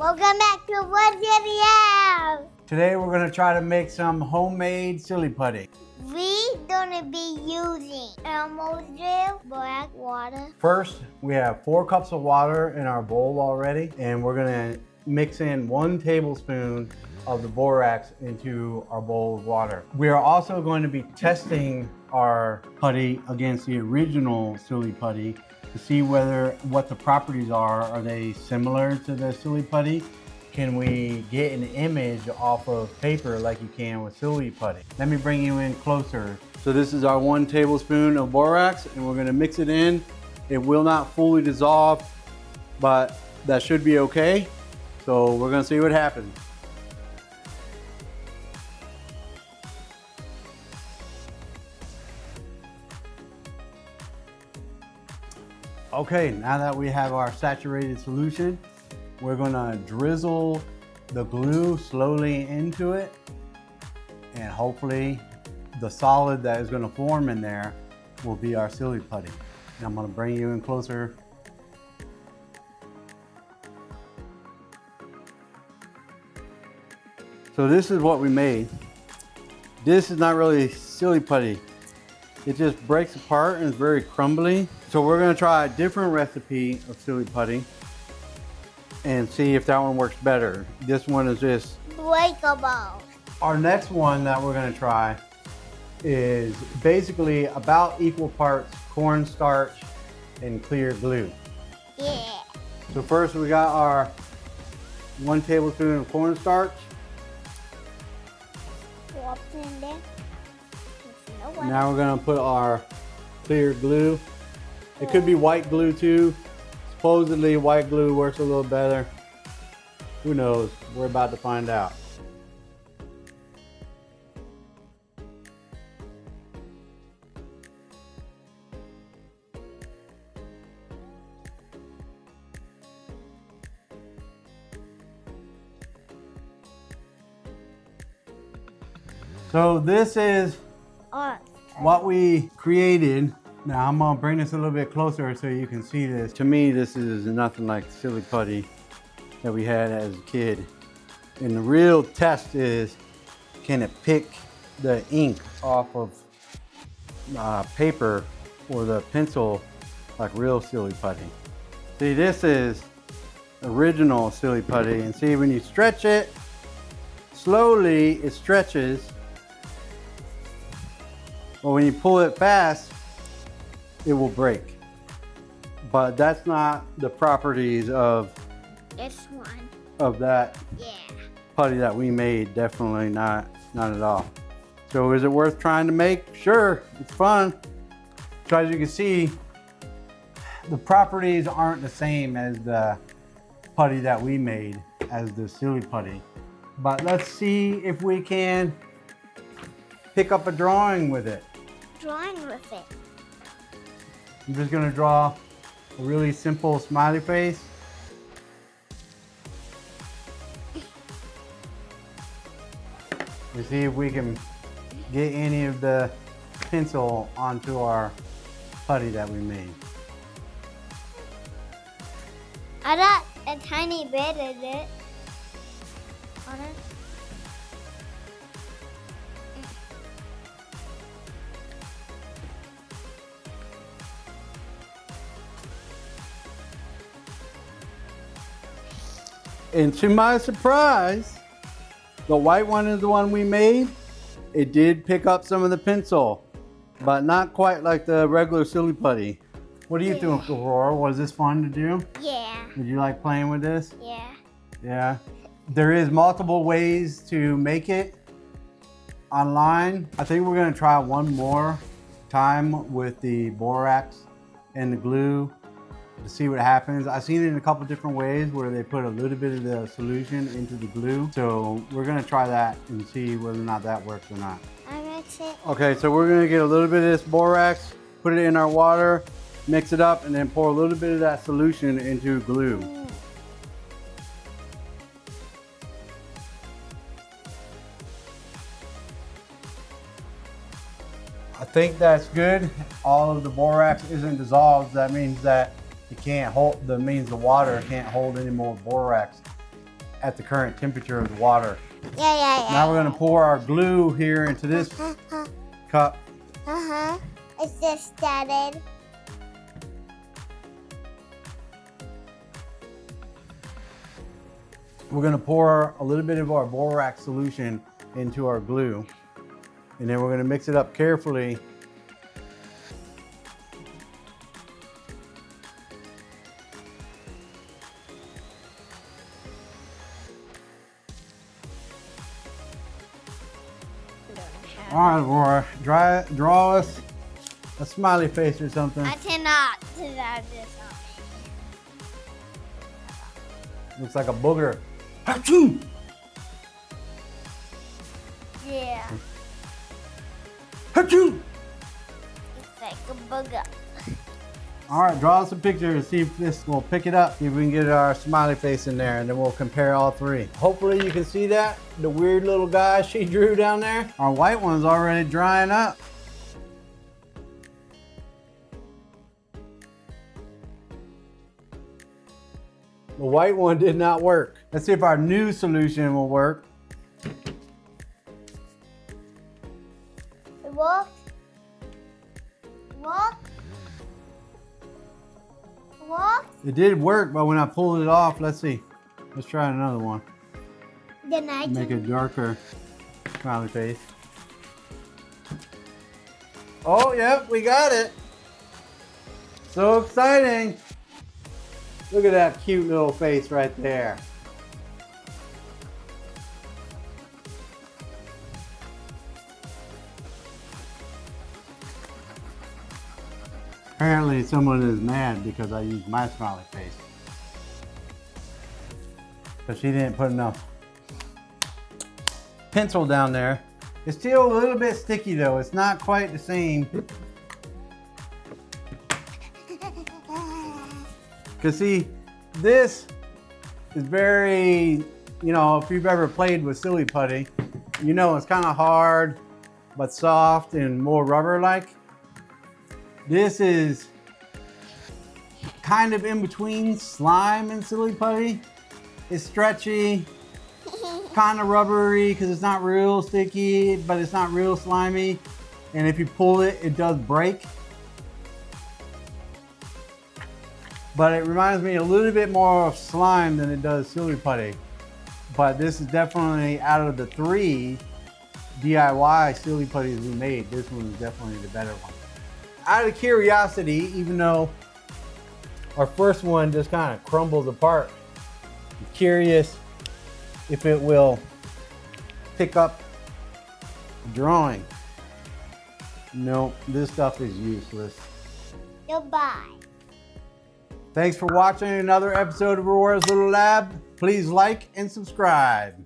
Welcome back to one video. Today we're going to try to make some homemade silly putty. We're gonna be using Elmo's drill, black water. First, we have 4 cups of water in our bowl already, and we're going to mix in 1 tablespoon of the borax into our bowl of water. We are also going to be testing our putty against the original silly putty to see what the properties are. Are they similar to the silly putty? Can we get an image off of paper like you can with silly putty? Let me bring you in closer. So this is our 1 tablespoon of borax, and we're gonna mix it in. It will not fully dissolve, but that should be okay. So we're gonna see what happens. Okay, now that we have our saturated solution, we're gonna drizzle the glue slowly into it, and hopefully the solid that is gonna form in there will be our silly putty. And I'm gonna bring you in closer. So this is what we made. This is not really silly putty. It just breaks apart and is very crumbly. So we're gonna try a different recipe of silly putty and see if that one works better. This one is just breakable. Our next one that we're gonna try is basically about equal parts cornstarch and clear glue. Yeah. So first we got our 1 tablespoon of cornstarch. What's in there? Now we're gonna put our clear glue. It could be white glue too. Supposedly white glue works a little better. Who knows? We're about to find out. So this is what we created. Now I'm gonna bring this a little bit closer so you can see this. To me, this is nothing like silly putty that we had as a kid. And the real test is, can it pick the ink off of paper or the pencil like real silly putty? See, this is original silly putty, and see when you stretch it, slowly it stretches. But when you pull it fast, it will break. But that's not the properties of this one. Of that Yeah. putty that we made. Definitely not at all. So is it worth trying to make? Sure, it's fun. So as you can see, the properties aren't the same as the putty that we made as the silly putty. But let's see if we can pick up a drawing with it. Drawing with it. I'm just gonna draw a really simple smiley face. And see if we can get any of the pencil onto our putty that we made. I got a tiny bit of it on it. And to my surprise, the white one is the one we made. It did pick up some of the pencil, but not quite like the regular silly putty. What do you think, Aurora? Was this fun to do? Yeah. Did you like playing with this? Yeah. Yeah. There is multiple ways to make it online. I think we're gonna try one more time with the borax and the glue to see what happens. I've seen it in a couple different ways where they put a little bit of the solution into the glue. So we're gonna try that and see whether or not that works or not. I mix it. Okay, so we're gonna get a little bit of this borax, put it in our water, mix it up, and then pour a little bit of that solution into glue. I think that's good. All of the borax isn't dissolved. That means that it can't hold, that means the water can't hold any more borax at the current temperature of the water. Yeah. Now we're gonna pour our glue here into this cup. It's just started. We're gonna pour a little bit of our borax solution into our glue, and then we're gonna mix it up carefully. All right, Laura, draw us a smiley face or something. I cannot do this on Looks like a booger. Achoo! me. Yeah, Achoo! it's like a booger. All right, draw us a picture and see if this will pick it up. See if we can get our smiley face in there, and then we'll compare all three. Hopefully you can see that, the weird little guy she drew down there. Our white one's already drying up. The white one did not work. Let's see if our new solution will work. It worked. It did work, but when I pulled it off, let's see. Let's try another one. Then I Make a darker smiley face. Oh, yep, we got it. So exciting. Look at that cute little face right there. Apparently someone is mad because I used my smiley face. But she didn't put enough pencil down there. It's still a little bit sticky though. It's not quite the same. Cause see, this is very, you know, if you've ever played with silly putty, you know it's kind of hard, but soft and more rubber-like. This is kind of in between slime and silly putty. It's stretchy, kind of rubbery because it's not real sticky, but it's not real slimy. And if you pull it, it does break. But it reminds me a little bit more of slime than it does silly putty. But this is definitely, out of the 3 DIY silly putties we made, this one is definitely the better one. Out of curiosity, even though our first one just kind of crumbles apart, I'm curious if it will pick up drawing. No, this stuff is useless. Goodbye. Thanks for watching another episode of Aurora's Little Lab. Please like and subscribe.